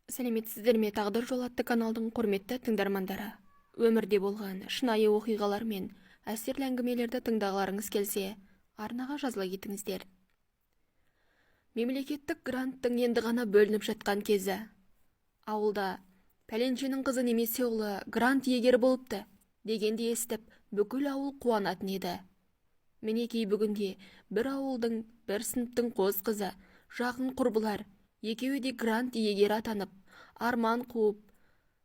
Сәлеметсіздер ме? Тағдыр жол атты каналдың құрметті тыңдармандары. Өмірде болған шынайы оқиғалар мен әсерлі әңгімелерді тыңдағыларыңыз келсе, арнаға жазыла кетіңіздер. Мемлекеттік гранттың енді ғана бөлініп жатқан кезі. Ауылда пәленшенің қызы немесе ұлы грант иегері болыпты дегенде естіп, бүкіл ауыл қуанатын еді. Мінекей бүгінде бір ауылдың, бір сыныптың қос қызы, жақын құрбылар, екеуі де грант иегері атанып, арман қуып,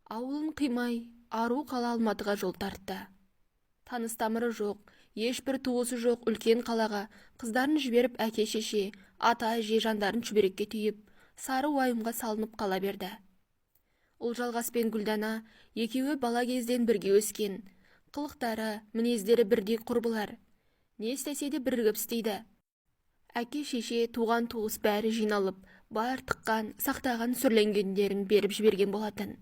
ауылын қимай, ару қала Алматыға жол тартты. Таныс тамыры жоқ, ешбір туысы жоқ үлкен қалаға қыздарын жіберіп әке-шеше, ата-әже жандарын шүберекке түйіп, сары уайымға салынып қала берді. Ұлжалғас пен Гүлдана екеуі бала кезден бірге өскен, қылықтары, мінездері бірдей құрбылар. Не істесе де бірігіп істейді. Әке-шеше, туған-туыс бәрі жиналып, бар тыққан, сақтаған сүрленгендерін беріп жіберген болатын.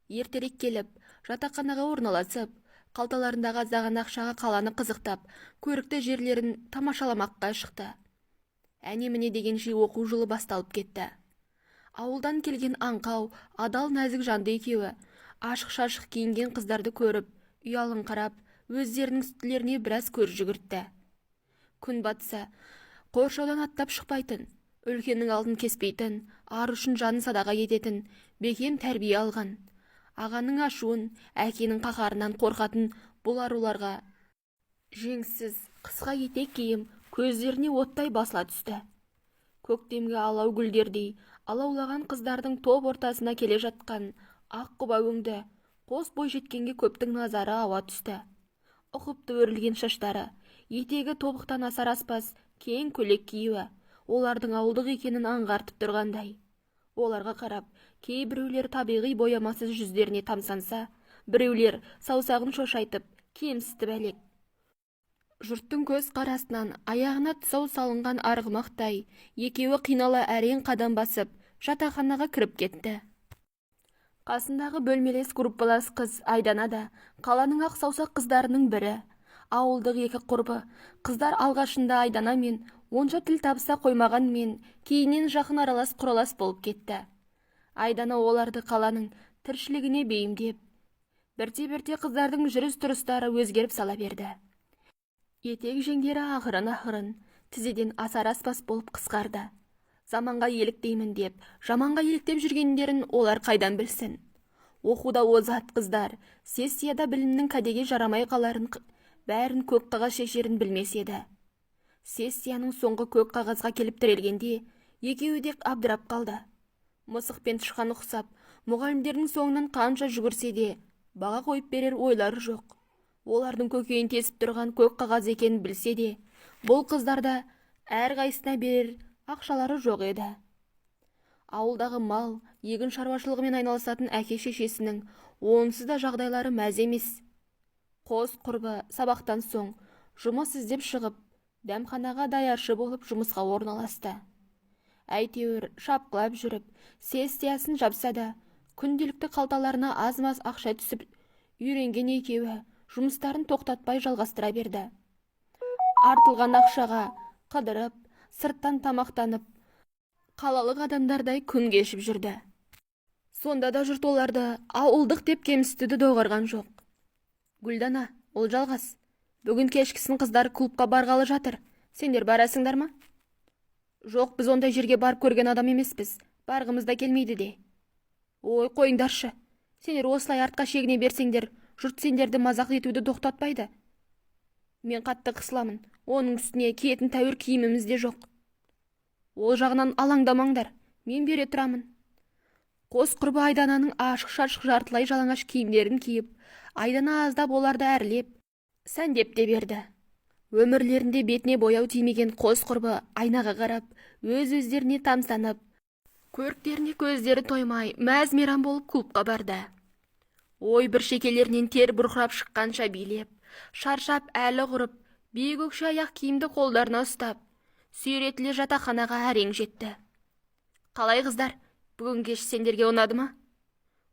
Ертерек келіп, жатақханаға орналасып, қалталарындағы аздаған ақшаға қаланы қызықтап, көрікті жерлерін тамашаламаққа шықты. Әне-міне дегенше оқу жылы басталып кетті. Ауылдан келген аңқау, адал нәзік жанды екеуі, ашық-шашық киінген қыздарды көріп, ұялың қарап, өздерінің үстілеріне біраз көз жүгіртті. Күн батса, қоршаудан аттап шықпайтын, үлкеннің алдын кеспейтін, ар үшін жанын садаға ететін, бекем тәрбие алған. Ағаның ашуын, әкенің қаһарынан қорқатын бұл аруларға жеңсіз, қысқа етек киім көздеріне оттай басыла түсті. Көктемгі алау гүлдердей алаулаған қыздардың топ ортасына келе жатқан ақ құба өңді, қос бойжеткенге көптің назары ауа түсті. Ұқыпты өрілген шаштары, етегі тобықтан асар аспас, кең көйлек киюі, олардың ауылдық екенін аңғартып тұрғандай. Оларға қарап, кейбіреулер табиғи боямасыз жүздеріне тамсанса, біреулер саусағын шошайтып, кемсітіп әлек. Жұрттың көз қарасынан аяғына тұсау салынған арғымақтай, екеуі қинала әрең қадам басып, жатақханаға кіріп кетті. Қасындағы бөлмелес группалас қыз Айдана да қаланың ақ саусақ қыздарының бірі. Ауылдық екі құрбы, қыздар алғашында Айдана мен онша тіл табыса қоймаған мен, кейіннен жақын аралас құралас болып кетті. Айдана оларды қаланың тіршілігіне бейімдеп, бірте-бірте қыздардың жүріс-тұрыстары өзгеріп сала берді. Етек жеңдері ақырын-ақырын, тізеден асар аспас болып қысқарды. Заманға еліктеймін деп, жаманға еліктеп жүргендерін олар қайдан білсін. Оқуда озат қыздар, сессияда білімнің кәдеге жарамай қаларын, бәрін көк қағаз шешерін білмес еді. Сессияның соңғы көк қағазға келіп тірелгенде, екеуі де абдырап қалды. Мысық пен тышқан ұқсап, мұғалімдердің соңынан қанша жүгірсе де, баға қойып берер ойлары жоқ. Олардың көкейін тесіп тұрған көк қағаз екенін білсе де, бұл қыздарда әрқайсысына берер ақшалары жоқ еді. Ауылдағы мал, егін шаруашылығымен айналысатын әке-шешесінің онсыз да жағдайлары мәз емес. Қос құрбы сабақтан соң жұмыс іздеп шығып, дәмханаға даяршы болып жұмысқа орналасты. Әйтеуір шапқылап жүріп, сессиясын жапса да, күнделікті қалталарына аз-маз ақша түсіп үйренген екеуі жұмыстарын тоқтатпай жалғастыра берді. Артылған ақшаға қыдырып, сырттан тамақтанып, қалалық адамдардай күн кешіп жүрді. Сонда да жұрт оларды ауылдық деп кемсітуді доғарған жоқ. Гүлдана, Ұлжалғас, бүгін кешкісін қыздар клубқа барғалы жатыр. Сендер барасыңдар ма? Жоқ, біз ондай жерге барып көрген адам емеспіз. Барғымыз да келмейді де. Ой, қойыңдаршы. Сендер осылай артқа шегіне берсеңдер, жұрт сендерді мазақ етуді тоқтатпайды. Мен қатты қысыламын. Оның үстіне киетін тәуір киіміміз де жоқ. Ол жағынан алаңдамаңдар. Мен бере тұрамын. Қос құрбы Айдананың ашық-шашық жартылай жалаңаш киімдерін киіп, Айдана аздап оларды әрлеп, сәндеп те берді. Өмірлерінде бетіне бояу тимеген қос құрбы айнаға қарап, өз-өздеріне тамсанып, көріктеріне көздері тоймай, мәз-мейрам болып клубқа барды. Ой, бір шекелерінен тер бұрқырап шыққанша билеп, шаршап әлі құрып, биік-өкше аяқ киімді қолдарына ұстап, сүйретіле жатақханаға әрең жетті. Қалай қыздар, бүгін кеш сендерге ұнады ма?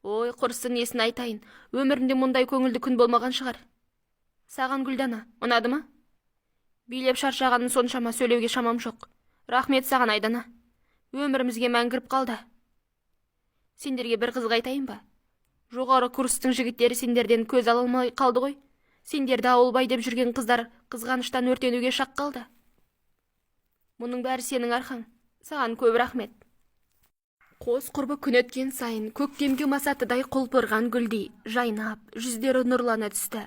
Ой, құрсын несін айтайын, өмірінде мұндай көңілді күн болмаған шығар. Саған Гүлдана, ұнады ма? Билеп шаршағанын соншама сөйлеуге шамам жоқ. Рахмет саған Айдана. Өмірімізге мәңгіріп қалды. Сендерге бір қызық айтайын ба? Жоғары курстың жігіттері сендерден көз ала алмай қалды ғой. Сендерді ауылбай деп жүрген қыздар қызғаныштан өртенуге шақ қалды. Мұның бәрі сенің арқаң. Саған көп рахмет. Қос құрбы күн өткен сайын көктемге масатыдай құлпырған гүлдей жайнап, жүздері нұрлана түсті.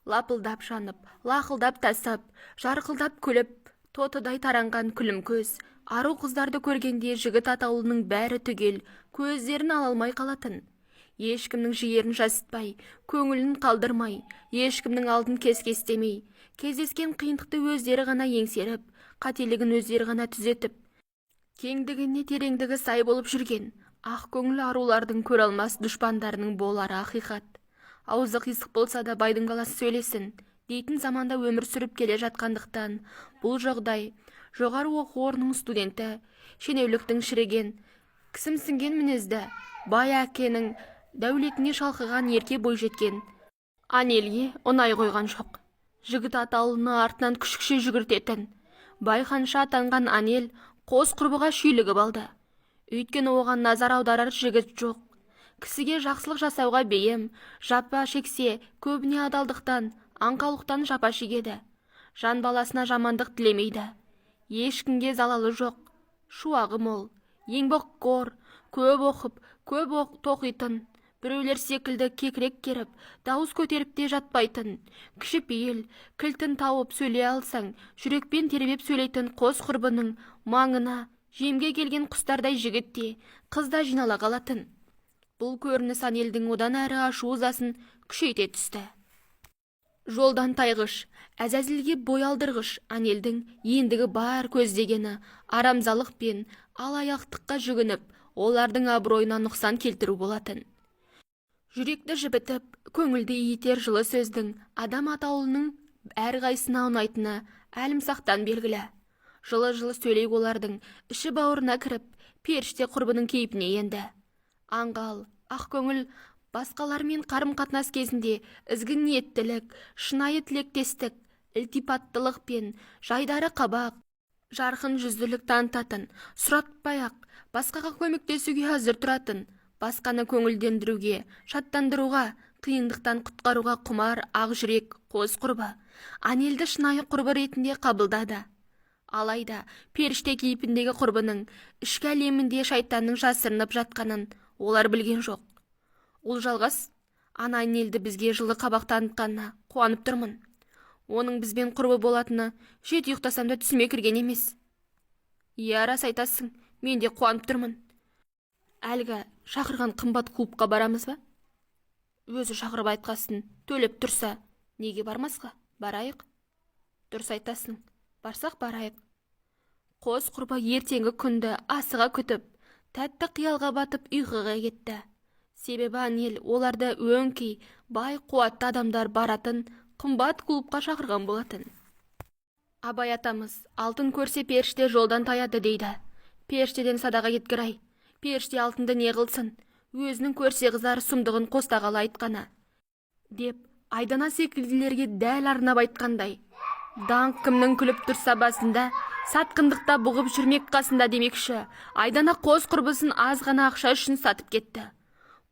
Лапылдап жанып, лақылдап тасып, жарқылдап күліп, тотыдай таранған күлім көз, ару қыздарды көргенде жігіт атаулының бәрі түгел, көздерін ала алмай қалатын. Ешкімнің жиерін жасытпай, көңілін қалдырмай, ешкімнің алдын кескестемей, кездескен қиындықты өздері ғана еңсеріп, қателігін өздері ғана түзетіп, кеңдігіне тереңдігі сай болып жүрген ақ көңіл арулардың көре алмас дұшпандарының болары ақиқат. Аузы қисық болса да байдың баласы сөйлесін дейтін заманда өмір сүріп келе жатқандықтан, бұл жағдай жоғары оқу орнының студенті, шенеуліктің шіріген, кісімсінген мінезді, бай әкенің дәулетіне шалқыған ерке бойжеткен Анельге ұнай қойған жоқ. Жігіт атаулыны артынан күшікше жүгіртетін, байханша атанған Анель қос құрбыға шүйлігіп алды. Өйткені оған назар аударар жігіт жоқ. Кісіге жақсылық жасауға бейім, жапа шексе көбіне адалдықтан, аңқаулықтан жапа шегеді. Жан баласына жамандық тілемейді. Ешкімге залалы жоқ, шуағы мол, еңбекқор, көп оқып, көп тоқитын, біреулер секілді кекірек керіп, дауыс көтеріп те жатпайтын, кішіпейіл, кілтін тауып сөйлей алсаң, жүрекпен тербеп сөйлейтін қос құрбының маңына жемге келген құстардай жігітте, қызда жинала қалатын. Бұл көрініс Анельдің одан әрі ашу ызасын күшейте түсті. Жолдан тайғыш, әзәзілге бой алдырғыш Анельдің ендігі бар көздегені арамзалық пен алаяқтыққа жүгініп, олардың абыройына нұқсан келтіру болатын. Жүректі жібітіп, көңілді иітер жылы сөздің адам атаулының әрқайсына ұнайтыны әлімсақтан белгілі. Жылы-жылы сөйлей олардың іші бауырына кіріп, періште құрбының кейпіне енді. Аңғал, ақ көңіл, басқалармен қарым-қатынас кезінде ізгі ниеттілік, шынайы тілектестік, ілтипаттылық пен жайдары қабақ, жарқын жүзділік танытатын, сұратпай-ақ басқаға көмектесуге әзір тұратын, басқаны көңілдендіруге, шаттандыруға, қиындықтан құтқаруға құмар ақ жүрек қос құрбы Анельді шынайы құрбы ретінде қабылдады. Алайда періште кейпіндегі құрбының ішкі әлемінде шайтанның жасырынып жатқанын олар білген жоқ. Ол жалғас, ана Анельді бізге жылы қабақ танытқанына қуанып тұрмын. Оның бізбен құрбы болатыны жет ұйықтасам да түсіме кірген емес. Иә, рас айтасың, мен де қуанып тұрмын. Әлгі шақырған қымбат клубқа барамыз ба? Өзі шақырып айтқасын, төлеп тұрса, неге бармасқа? Барайық. Дұрыс айтасың, барсақ барайық. Қос құрбы ертеңгі күнді асыға күтіп, тәтті қиялға батып ұйқыға кетті. Себебі Анель оларды өңкей, бай қуатты адамдар баратын қымбат клубқа шақырған болатын. Абай атамыз алтын көрсе періште жолдан таяды дейді. Періштеден садаға кеткір-ай. Періште алтынды не қылсын, өзінің көрсе қызар сұмдығын қостағалы айтқаны. Деп айдана секілділерге дәл арнап айтқандай. Даңқ кімнің күліп тұрса басында, сатқындықта бұғып жүрмек қасында демекші, айдана қос құрбысын аз ғана ақша үшін сатып кетті.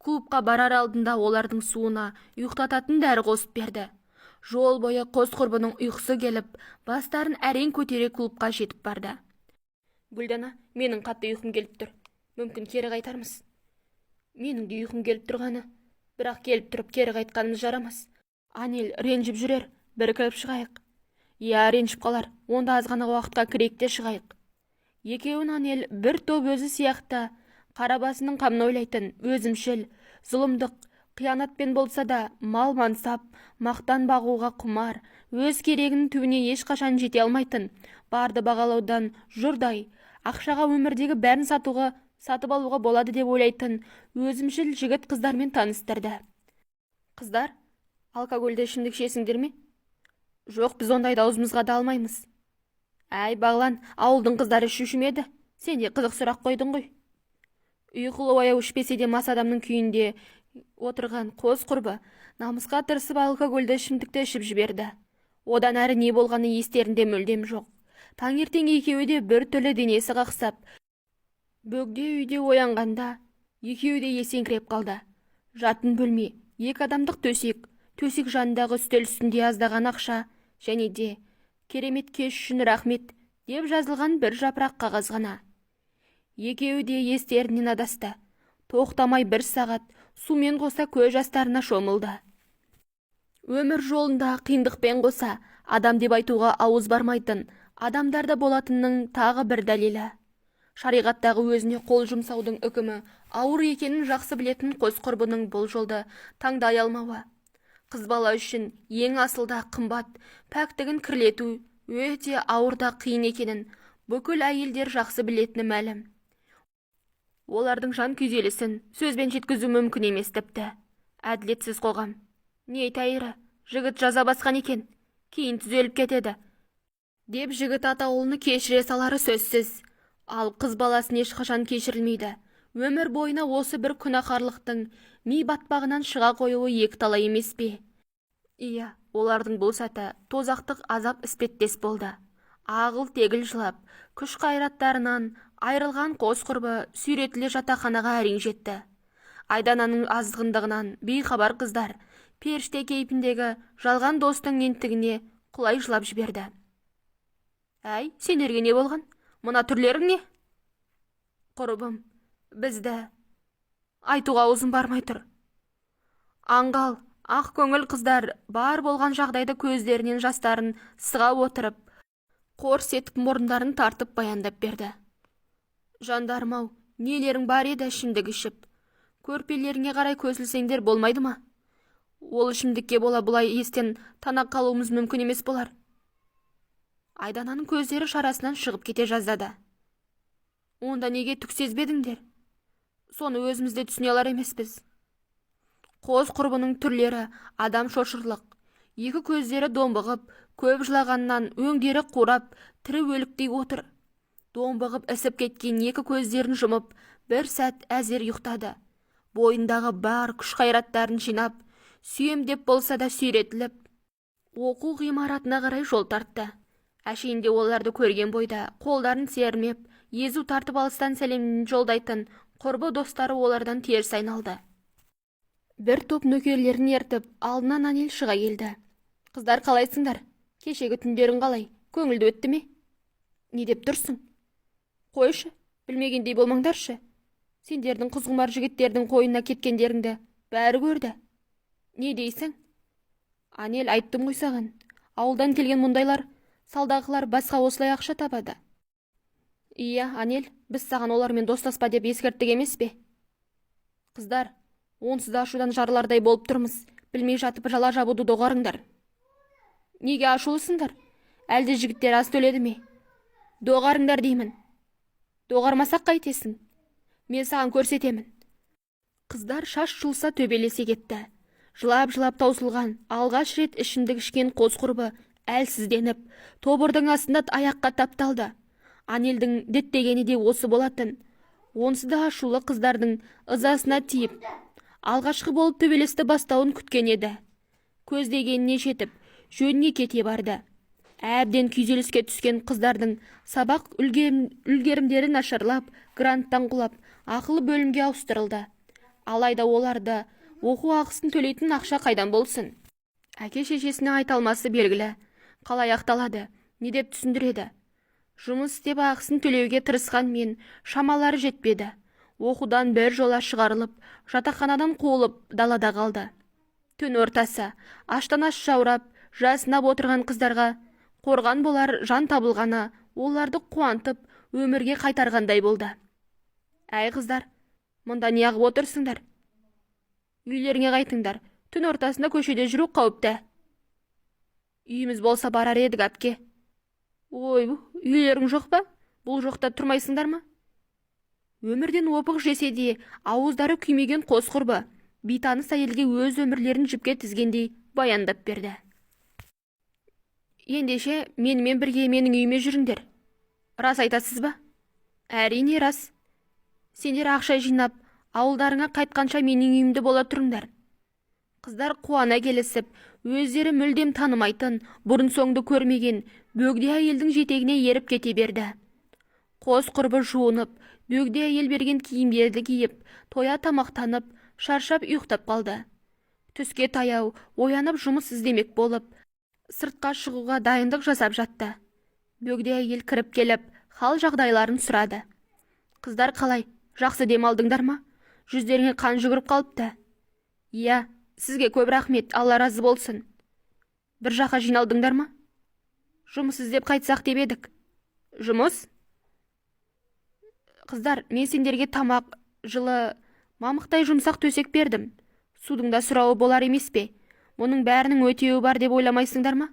Клубқа барар алдында олардың суына ұйықтататын дәрі қосып берді. Жол бойы қос құрбының ұйқысы келіп, бастарын әрең көтере клубқа жетіп барды. Гүлдана, менің қатты ұйқым келіп тұр. Мүмкін кері қайтармыз. Менің де ұйқым келіп тұрғаны, бірақ келіп тұрып кері қайтқанымыз жарамас. Анель ренжіп жүрер, бір кіріп шығайық. Я, ренжіп қалар, онда аз ғана уақытқа кірейік те шығайық. Екеуін Анель бір топ өзі сияқты қарабасының қамын ойлайтын, өзімшіл, зұлымдық, қиянатпен болса да мал мансап, мақтан бағуға құмар, өз керегінің түбіне ешқашан жете алмайтын, барды бағалаудан жұрдай, ақшаға өмірдегі бәрін сатып алуға болады деп ойлайтын өзімшіл жігіт қыздармен таныстырды. Қыздар, алкогольді ішімдік ішесіңдер ме? Жоқ, біз ондайды аузымызға да алмаймыз. Әй, бағлан, ауылдың қыздары ішуші ме еді? Сен де қызық сұрақ қойдың ғой. Ұйқылы ояу ішпесе де мас адамның күйінде отырған қос құрбы намысқа тырысып алкогольді ішімдікті ішіп жіберді. Одан әрі не болғаны естерінде мүлдем жоқ. Таңертең екеуі де бір түрлі денесі қақсап, бөгде үйде оянғанда Екеуі де есеңгіреп қалды. Жатын бөлме, 2 адамдық төсек, төсек жанындағы үстел үстінде аздаған ақша және де керемет кеш үшін рахмет деп жазылған бір жапырақ қағаз ғана. Екеуі де естерінен адасты. Тоқтамай 1 сағат сумен қоса көз жастарына шомылды. Өмір жолында қиындықпен қоса адам деп айтуға ауыз бармайтын адамдарда болатынның тағы бір дәлелі. Шариғаттағы өзіне қол жұмсаудың үкімі ауыр екенін жақсы білетін қос құрбының бұл жолды таңдай алмауы. Қыз бала үшін ең асылда қымбат, пәктігін кірлету өте ауыр да қиын екенін бүкіл әйелдер жақсы білетіні мәлім. Олардың жан күйзелісін сөзбен жеткізу мүмкін емес тіпті. Әділетсіз қоғам. Не айтайыры, жігіт жаза басқан екен, кейін түзеліп кетеді деп жігіт атаулыны кешіре салары сөзсіз. Ал қыз баласын ешқашан кешірілмейді. Өмір бойына осы бір күнәқарлықтың ми батпағынан шыға қоюы екіталай емес пе? Иә, олардың бұл сәті тозақтық азап іспеттес болды. Ағыл тегіл жылап, күш қайраттарынан айрылған қос құрбы сүйретіле жатақханаға әрең жетті. Айдананың азғындығынан бейхабар қыздар періште кейпіндегі жалған достың ентігіне құлай жылап жіберді. Әй, сендерге не болған? Мына түрлерің не? Құрбым, бізді айтуға аузым бармай тұр. Аңғал, ақ көңіл қыздар бар болған жағдайда көздерінен жастарын сыға отырып, қорс етіп мұрындарын тартып баяндап берді. Жандарым-ау, нелерің бар еді ішімдік ішіп? Көрпелеріңе қарай көсілсеңдер болмайды ма? Ол ішімдікке бола бұлай естен тана қалуымыз мүмкін емес болар. Айдананың көздері шарасынан шығып кете жаздады. Онда неге түк сезбедіңдер? Соны өзімізде түсіне алар емеспіз. Қос құрбының түрлері адам шошырлық. 2 көздері домбығып, көп жылағаннан өңдері қурап, тірі өліктей отыр. Домбығып ісіп кеткен 2 көздерін жұмып, бір сәт әзер ұйықтады. Бойындағы бар күш қайраттарын жинап, сүйем деп болса да сүйретіліп, оқу ғимаратына қарай жол тартты. Әшейінде оларды көрген бойда қолдарын сермеп, езу тартып алыстан сәлемін жолдайтын құрбы достары олардан теріс айналды. Бір топ нөкерлерін ертіп, алдынан Анел шыға келді. Қыздар қалайсыңдар? Кешегі түндерің қалай? Көңілді өтті ме? Не деп тұрсың? Қойшы, білмегендей болмаңдаршы. Сендердің қызғұмар жігіттердің қойына кеткендеріңді бәрі көрді. Не дейсің? Анел, айттым ғой саған. Ауылдан келген мұндайлар, салдағылар басқа осылай ақша табады. Иә, Анел, біз саған олармен достаспа деп ескерттік емес пе? Қыздар, онсыз да ашудан жарылардай болып тұрмыз. Білмей жатып жала жабуды доғарыңдар. Неге ашулысыңдар? Әлде жігіттер аз төледі ме? Доғарыңдар деймін. Доғармасақ қайтесің? Мен саған көрсетемін. Қыздар шаш жұлса төбелесе кетті. Жылап-жылап таусылған, алғаш рет ішімдік ішкен қос құрбы әлсізденіп, тобырдың астында аяққа тапталды. Анелдің діттегені де осы болатын. Онсыз да ашулы қыздардың ызасына тиіп, алғашқы болып төбелесті бастауын күткен еді. Көздегеніне жетіп, жөніне кете барды. Әбден күйзеліске түскен қыздардың сабақ үлгерімдері нашарлап, гранттан құлап, ақылы бөлімге ауыстырылды. Алайда оларды оқу ақысын төлейтін ақша қайдан болсын? Әке шешесіне айта алмасы белгілі. Қалай ақталады? Не деп түсіндіреді? Жұмыс істеп ақысын төлеуге тырысқан мен шамалары жетпеді. Оқудан бір жола шығарылып, жатақханадан қуылып далада қалды. Түн ортасы, аштан аш жаурап, жасынап отырған қыздарға қорған болар жан табылғаны оларды қуантып, өмірге қайтарғандай болды. Әй қыздар, мұнда не ағып отырсыңдар? Үйлеріңе қайтыңдар. Түн ортасында көшеде жүру қауіпті. Үйіміз болса барар едік, әпке. Ой, үйлерің жоқ па? Бұл жоқта тұрмайсыңдар ма? Өмірден опық жесе де, ауыздары күймеген қос құрбы бейтаныс әйелге өз өмірлерін жіпке тізгендей баяндап берді. Ендеше менімен бірге менің үйіме жүріңдер. Рас айтасыз ба? Әрине рас. Сендер ақша жинап, ауылдарыңа қайтқанша менің үйімде бола тұрыңдар. Қыздар қуана келісіп, өздері мүлдем танымайтын, бұрын соңды көрмеген бөгде әйелдің жетегіне еріп кете берді. Қос құрбы жуынып, Бөгде әйел берген киімдерді киіп, тоя тамақтанып, шаршап ұйықтап қалды. Түске таяу оянып жұмыс іздемек болып, сыртқа шығуға дайындық жасап жатты. Бөгде әйел кіріп келіп, хал жағдайларын сұрады. Қыздар қалай, жақсы демалдыңдар ма? Жүздеріңе қан жүгіріп қалыпты. Иә, сізге көп рахмет, Алла разы болсын. Bir жаққа жиналдыңдар ма? Жұмыс іздеп қайтсақ деп едік. Жұмыс? Қыздар, мен сендерге тамақ, жылы, мамықтай жұмсақ төсек бердім. Судың да сұрауы болар емес пе? Мұның бәрінің өтеуі бар деп ойламайсыңдар ма?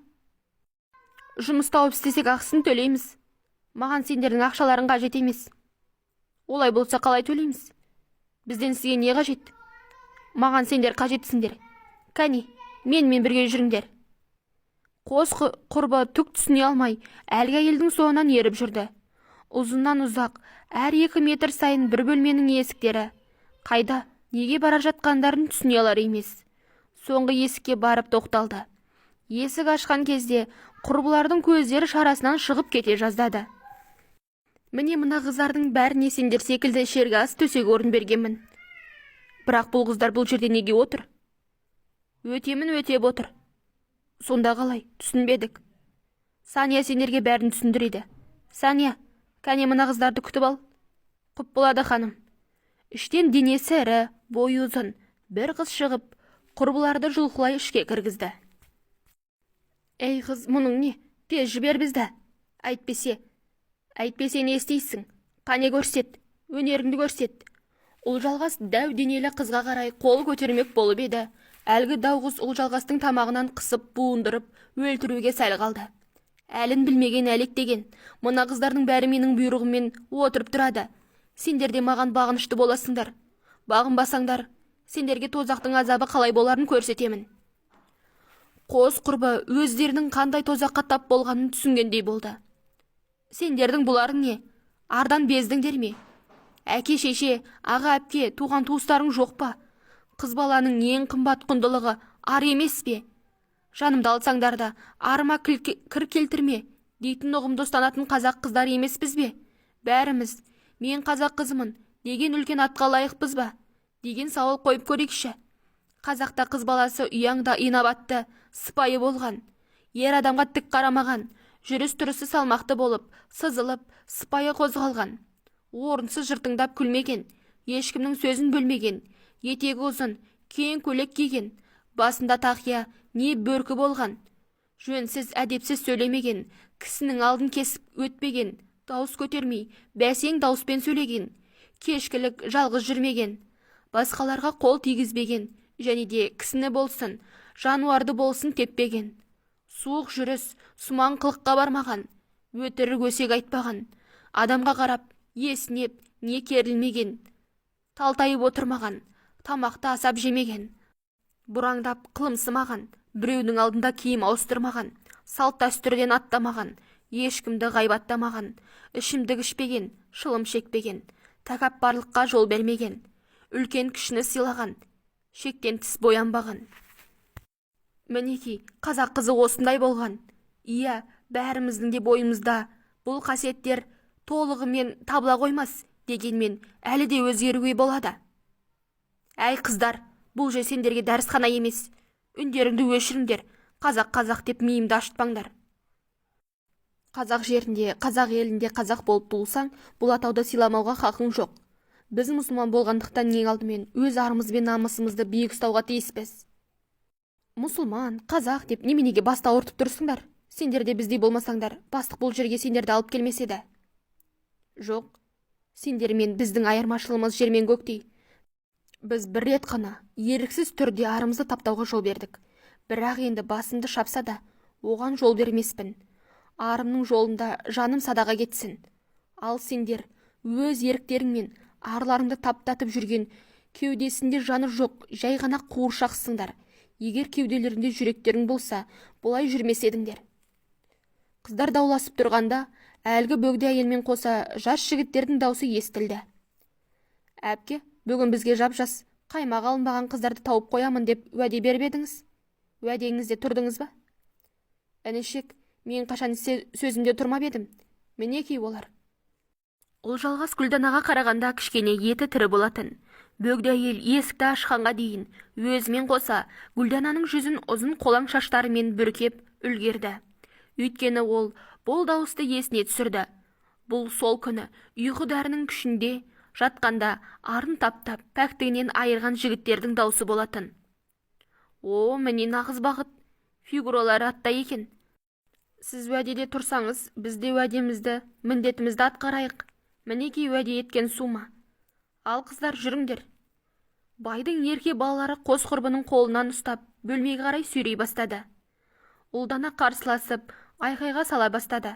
Жұмыс тауып істесек ақысын төлейміз. Маған сендердің ақшаларың қажет емес. Олай болса қалай төлейміз? Бізден сізге не қажет? Маған сендер қажетсіңдер. Кәне, менімен бірге жүріңдер. Қос құрбы түк түсіне алмай, әлгі әйелдің соңынан еріп жүрді. Ұзыннан ұзақ, әр 2 метр сайын бір бөлменің есіктері. Қайда, неге бара жатқандарын түсіне алар емес. Соңғы есікке барып тоқталды. Есік ашқан кезде құрбылардың көздері шарасынан шығып кете жаздады. Міне мына қыздардың бәріне сендер секілді шерге ас төсек орын бергенмін. Бірақ бұл қыздар бұл жерде неге отыр? Өтемін өтеп отыр. Сонда қалай, түсінбедік. Сания сендерге бәрін түсіндіреді. Сания, кәне мына қыздарды күтіп ал. Құп болады ханым. Іштен денесі ірі, бойы ұзын, бір қыз шығып, құрбыларды жұлқылай ішке кіргізді. Ей қыз, мұның не? Тез жібер бізді. Әйтпесе не істейсің? Қане көрсет, өнеріңді көрсет. Ұлжалғас дәу денелі қызға қарай қол көтермек болып еді. Әлгі дауғыз Ұлжалғастың тамағынан қысып, буындырып, өлтіруге сәл қалды. Әлін білмеген әлектеген, мына қыздардың бәрі менің бұйрығыммен отырып тұрады. Сендер де маған бағынышты боласыңдар. Бағынбасаңдар, сендерге тозақтың азабы қалай боларын көрсетемін. Қос құрбы өздерінің қандай тозаққа тап болғанын түсінгендей болды. Сендердің бұларың не? Ардан бездіңдер ме? Әке шеше, аға әпке, туған туыстарың жоқ па? Қыз баланың ең қымбат құндылығы ар емес пе? Жанымды алсаңдар да арыма кір келтірме дейтін ұғымды ұстанатын қазақ қыздар емеспіз бе? Бәріміз, мен қазақ қызымын деген үлкен атқа лайықпыз ба? Деген сауал қойып көрейікші. Қазақта қыз баласы ұяңда инабатты, сыпайы болған, ер адамға тік қарамаған, жүріс-тұрысы салмақты болып, сызылып, сыпайы қозғалған, орынсыз жыртыңдап күлмеген, ешкімнің сөзін бөлмеген, етегі ұзын, кең көйлек киген, басында тақия, не бөркі болған, жөнсіз әдепсіз сөйлемеген, кісінің алдын кесіп өтпеген, дауыс көтермей, бәсең дауыспен сөйлеген, кешкілік жалғыз жүрмеген, басқаларға қол тигізбеген, және де кісіні болсын, жануарды болсын теппеген, суық жүріс, суман қылыққа бармаған, өтірік өсек айтпаған, адамға қарап, есінеп, не керілмеген, талтайып отырмаған, тамақты асап жемеген, бұраңдап қылымсымаған, біреудің алдында киім ауыстырмаған, салт дәстүрден аттамаған, ешкімді ғайбаттамаған, ішімдік ішпеген, шылым шекпеген, тәкаппарлыққа жол бермеген, үлкен кішіні сыйлаған, шектен тіс боянбаған. Мінеки, қазақ қызы осындай болған. Иә, бәріміздің де бойымызда бұл қасиеттер толығымен табыла қоймас, дегенмен әлі де өзгеруге болады. Әй қыздар, бұл же сендерге дәрісхана емес. Үндеріңді өшіріңдер, қазақ деп миымды ашытпаңдар. Қазақ жерінде, қазақ елінде қазақ болып туылсаң, бұл атауды сыйламауға хақың жоқ. Біз мұсылман болғандықтан ең алдымен өз арымыз бен намысымызды биік ұстауға тиіспіз. Мұсылман, қазақ деп неменеге басты ауыртып тұрсыңдар? Сендер де біздей болмасаңдар, бастық бұл жерге сендерді алып келмес еді. Жоқ, сендер мен біздің айырмашылығымыз жер мен көктей. Біз бір рет қана еріксіз түрде арымызды таптауға жол бердік. Бірақ енді басымды шапса да, оған жол бермеспін. Арымның жолында жаным садаға кетсін. Ал сендер өз еріктеріңмен арларыңды таптатып жүрген, кеудесінде жаны жоқ, жай ғана қуыршақсыңдар. Егер кеуделерінде жүректерің болса, бұлай жүрмес едіңдер. Қыздар дауласып тұрғанда, әлгі бөгде әйелмен қоса жас жігіттердің даусы естілді. Әпке, бүгін бізге жап-жас, қаймақ алынбаған қыздарды тауып қоямын деп уәде беріп едіңіз. Уәдеңізде тұрдыңыз ба? Інішек, мен қашан сөзімде тұрмап едім. Мінекей олар. Ұлжалғас Гүлданаға қарағанда кішкене еті тірі болатын. Бөгде әйел есікті ашқанға дейін өзімен қоса Гүлдананың жүзін ұзын қолаң шаштарымен бүркеп үлгерді. Өйткені ол бұл дауысты есіне түсірді. Бұл сол күні ұйқы дәрінің күшінде жатқанда арын таптап пәктігінен айырған жігіттердің даусы болатын. О, міне нағыз бақыт, фигуралары атта екен. Сіз уәдеде тұрсаңыз, біз де уәдемізді, міндетімізді атқарайық. Мінеки уәде еткен сума. Ал қыздар, жүріңдер. Байдың ерке балалары қос құрбының қолынан ұстап, бөлмеге қарай сүйрей бастады. Ұлдана қарсыласып, айқайға сала бастады.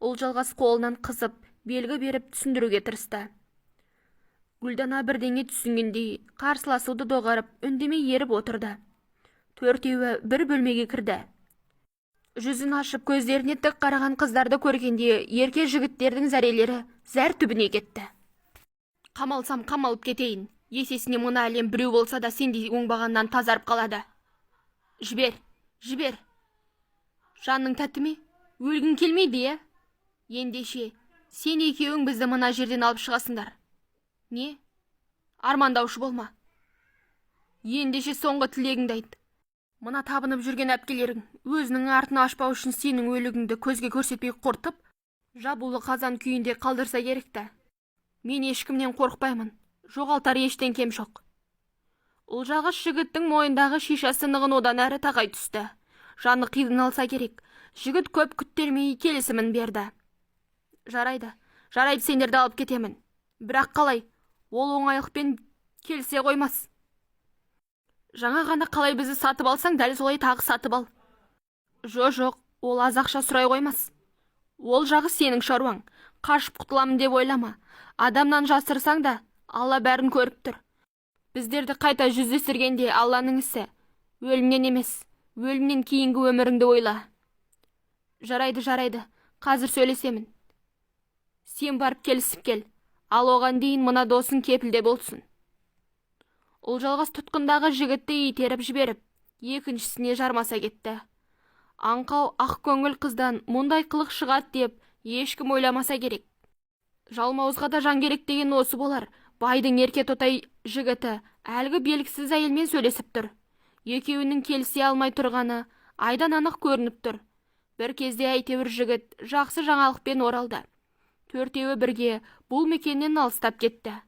Ұлжалғас қолынан қызып, белгі беріп түсіндіруге тырысты. Гүлдана бірдеңе түсінгендей, қарсыласуды доғарып, үндемей еріп отырды. Төртеуі бір бөлмеге кірді. Жүзін ашып көздеріне тік қараған қыздарды көргенде ерке жігіттердің зәрелері зәр түбіне кетті. Қамалсам қамалып кетейін. Есесіне мына әлем біреу болса да сендей оңбағаннан тазарып қалады. Жібер, жібер. Жанның тәтті ме? Өлгің келмейді, е? Ендеше, сен екеуің бізді мына жерден алып шығасыңдар. Не? Армандаушы болма. Ендеше соңғы тілегіңді айт. Мына табынып жүрген әпкелерің өзінің артын ашпау үшін сенің өлігіңді көзге көрсетпей қорытып, жабулы қазан күйінде қалдырса керекті. Мен ешкімнен қорықпаймын, жоғалтар ештен кем жоқ. Ұлжалғас жігіттің мойындағы шишасы нығын одан әрі тағай түсті. Жаны қиналса керек. Жігіт көп күттермей келісімін берді. Жарайды сендерді алып кетемін. Бірақ қалай, ол оңайлықпен келсе қоймас. Жаңа ғана қалай бізді сатып алсаң, дәл солай тағы сатып ал. Жоқ, ол аз ақша сұрай қоймас. Ол жағы сенің шаруаң. Қашып құтыламын деп ойлама. Адамнан жасырсаң да, Алла бәрін көріп тұр. Біздерді қайта жүздестіргенде Алланың ісі. Өлімнен емес, өлімнен кейінгі өміріңді ойла. Жарайды, қазір сөйлесемін. Сен барып келісіп кел. Ал оған дейін мына досың кепілде болсын. Ұлжалғас тұтқындағы жігітті итеріп жіберіп, екіншісіне жармаса кетті. Аңқау ақ көңіл қыздан мұндай қылық шығады деп ешкім ойламаса керек. Жалмауызға да жан керек деген осы болар. Байдың ерке тотай жігіті әлгі белгісіз әйелмен сөйлесіп тұр. Екеуінің келісе алмай тұрғаны айдан анық көрініп тұр. Бір кезде әйтеуір жігіт жақсы жаңалықпен оралды. Төртеуі бірге бұл мекеннен алыстап кетті.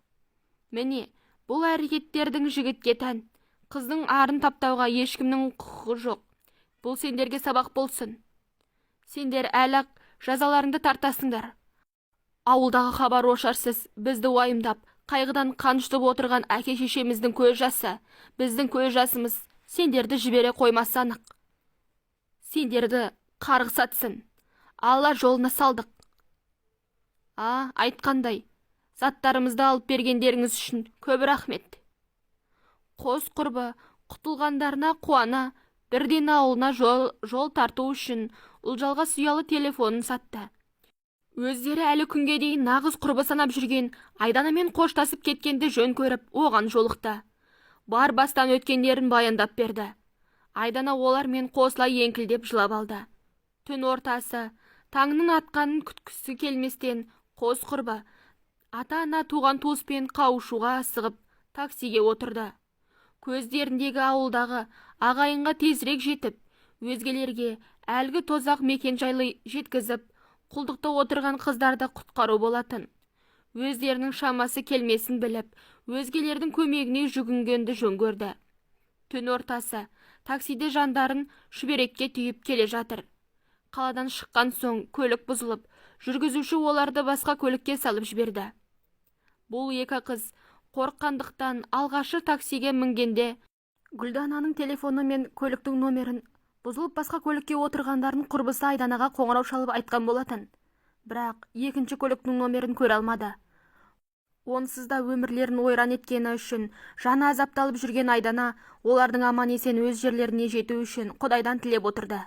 Міне, бұл әрекеттердің жігітке тән. Қыздың арын таптауға ешкімнің құқығы жоқ. Бұл сендерге сабақ болсын. Сендер әлі-ақ жазаларыңды тартасыңдар. Ауылдағы хабар ошарсыз бізді уайымдап, қайғыдан қан жұтып отырған әке-шешеміздің көз жасы, біздің көз жасымыз сендерді жібере қоймасы анық. Сендерді қарғыс атсын. Алла жолына салдық. Айтқандай, заттарымызды алып бергендеріңіз үшін көп рахмет. Қос құрбы құтылғандарына қуана, бірден ауылына жол тарту үшін Ұлжалғас ұялы телефонын сатты. Өздері әлі күнге дейін нағыз құрбы санап жүрген Айданамен қоштасып кеткенді жөн көріп, оған жолықты. Бар бастан өткендерін баяндап берді. Айдана олармен қосыла еңкілдеп жылап алды. Түн ортасы, таңның атқанын күткісі келместен, қос құрбы ата-ана туған туыспен қауышуға асығып таксиге отырды. Көздеріндегі ауылдағы ағайынға тезірек жетіп, өзгелерге әлгі тозақ мекен жайлы жеткізіп, құлдықта отырған қыздарды құтқару болатын. Өздерінің шамасы келмесін біліп, өзгелердің көмегіне жүгінгенді жөн көрді. Түн ортасы, таксиде жандарын шүберекке түйіп келе жатыр. Қаладан шыққан соң көлік бұзылып, жүргізуші оларды басқа көлікке салып жіберді. Бұл екі қыз қорыққандықтан алғашы таксиге мінгенде Гүлдананың телефоны мен көліктің номерін бұзылып басқа көлікке отырғандарын құрбысы Айданаға қоңырау шалып айтқан болатын. Бірақ екінші көліктің номерін көре алмады. Онсыз да өмірлерін ойран еткені үшін жаны азапталып жүрген Айдана олардың аман есен өз жерлеріне жету үшін Құдайдан тілеп отырды.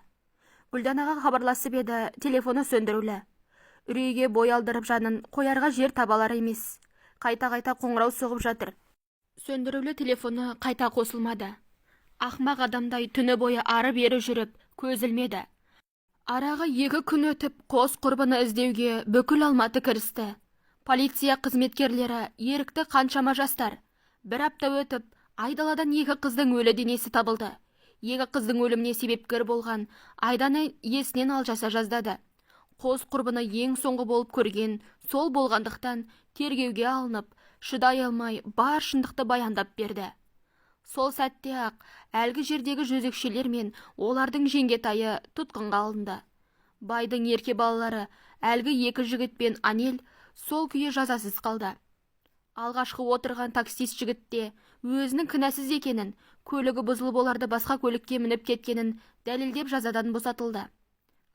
Гүлданаға хабарласып еді, телефоны сөндірулі. Үрейге бой алдырып жанын қоярға жер табалар емес. Қайта-қайта қоңырау соғып жатыр. Сөндірулі телефоны қайта қосылмады. Ақмақ адамдай түні бойы ары-бері жүріп, көз ілмеді. Араға 2 күн өтіп, қос құрбыны іздеуге бүкіл Алматы кірісті. Полиция қызметкерлері ерікті қаншама жастар. Бір апта өтіп, айдаладан 2 қыздың өлі денесі табылды. 2 қыздың өліміне себепкер болған Айданы есінен алжаса жаздады. Қос құрбыны ең соңғы болып көрген сол болғандықтан тергеуге алынып, шыдай алмай бар шындықты баяндап берді. Сол сәтте ақ әлгі жердегі жезөкшелер мен олардың жеңгетайы тұтқынға алынды. Байдың ерке балалары әлгі 2 жігіт пен Анел сол күйі жазасыз қалды. Алғашқы отырған таксист жігітте өзінің кінәсіз екенін, көлігі бұзылып оларды басқа көлікке мініп кеткенін дәлелдеп жазадан босатылды.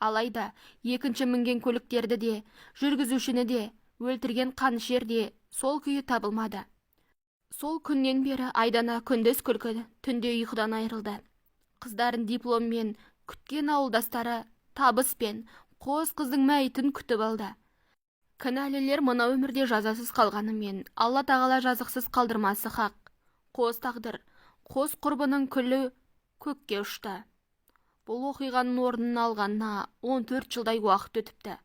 Алайда екінші мінген көліктерді де, жүргізушіні де, өлтірген қанішер де сол күйі табылмады. Сол күннен бері Айдана күндіз күлкі, түнде ұйқыдан айырылды. Қыздарын дипломмен күткен ауылдастары табыспен қос қыздың мәйітін күтіп алды. Кінәлілер мына өмірде жазасыз қалғанымен, Алла тағала жазықсыз қалдырмасы хақ. Қос тағдыр, қос құрбының күлі көкке ұшты. Бұл оқиғаның орнын алғанына 14 жылдай уақыт өтіпті.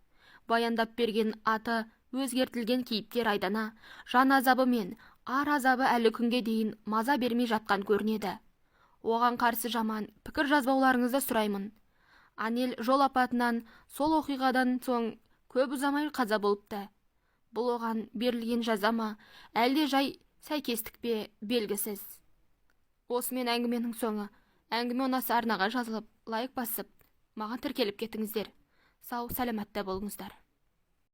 Баяндап берген аты өзгертілген кейіпкер Айдана жан азабы мен ар азабы әлі күнге дейін маза бермей жатқан көрінеді. Оған қарсы жаман пікір жазбауларыңызды сұраймын. Анел жол апатынан сол оқиғадан соң көп ұзамай қаза болыпты. Бұл оған берілген жаза ма, әлде жай сәйкестік пе белгісіз. Осымен әңгіменің соңы. Әңгіме ұнаса арнаға жазылып, лайк басып, маған тіркеліп кетіңіздер. Сау, сәлематта болыңыздар.